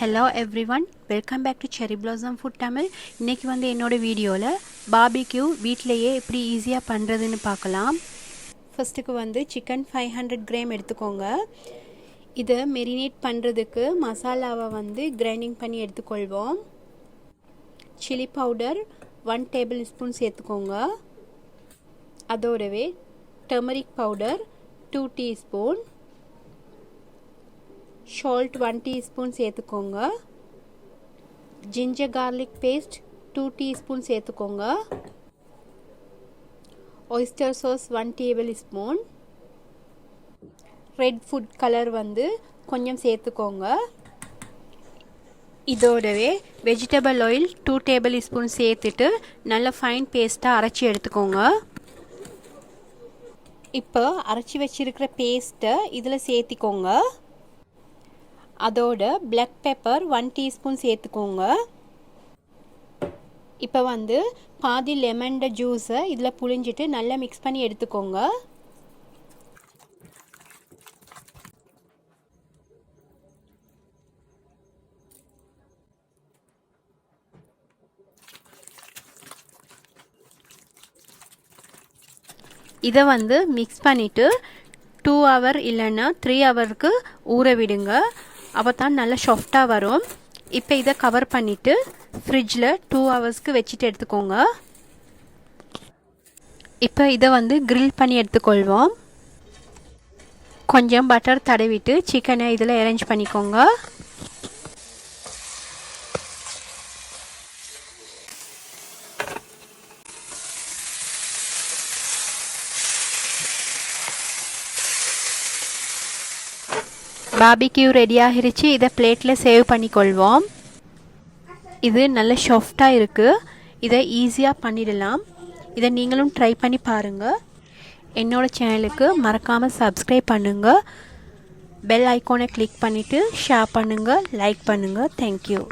Hello everyone, welcome back to Cherry Blossom Food Tamil. இன்னைக்கு வந்து என்னோட வீடியோல B.B.Q வீட்லயே எப்படி ஈஸியா பண்றதுன்னு பார்க்கலாம். ஃபர்ஸ்ட்க்கு வந்து chicken 500 கிராம் எடுத்துக்கோங்க. இத மேரினேட் பண்றதுக்கு மசாலாவை வந்து கிரைண்டிங் பண்ணி எடுத்துக்கொள்வோம். chili powder 1 tablespoon சேர்த்துக்கோங்க. அதோடவே turmeric powder 2 teaspoon, salt 1 teaspoon சேர்த்துக்கோங்க. ginger garlic paste 2 teaspoon சேர்த்துக்கோங்க. oyster sauce 1 tablespoon, red food color வந்து கொஞ்சம் சேர்த்துக்கோங்க. இதோடவே vegetable oil 2 tablespoon சேர்த்துட்டு நல்ல ஃபைன் பேஸ்டா அரைச்சி எடுத்துக்கோங்க. இப்போ அரைச்சி வச்சிருக்கிற பேஸ்ட்டை இதுல சேர்த்திக்கோங்க. அதோட black pepper 1 teaspoon சேர்த்துக்கோங்க. இப்போ வந்து பாதி லெமன் ஜூஸை இதில் புழிஞ்சிட்டு நல்லா மிக்ஸ் பண்ணி எடுத்துக்கோங்க. இதை வந்து மிக்ஸ் பண்ணிட்டு 2 hour இல்லைன்னா 3 hourக்கு ஊற விடுங்க. அப்போ தான் நல்லா சாஃப்டாக வரும். இப்போ இதை கவர் பண்ணிவிட்டு ஃப்ரிட்ஜில் 2 hours வச்சுட்டு எடுத்துக்கோங்க. இப்போ இதை வந்து கிரில் பண்ணி எடுத்துக்கொள்வோம். கொஞ்சம் பட்டர் தடவிட்டு சிக்கனை இதில் அரேஞ்ச் பண்ணிக்கோங்க. B.B.Q ரெடி ஆகிருச்சு. இதை பிளேட்டில் சேவ் பண்ணிக்கொள்வோம். இது நல்ல சாஃப்டாக இருக்குது. இதை ஈஸியாக பண்ணிடலாம். இதை நீங்களும் ட்ரை பண்ணி பாருங்கள். என்னோடய சேனலுக்கு மறக்காமல் சப்ஸ்கிரைப் பண்ணுங்கள். பெல் ஐக்கானை கிளிக் பண்ணிவிட்டு ஷேர் பண்ணுங்கள், லைக் பண்ணுங்கள். தேங்க்யூ.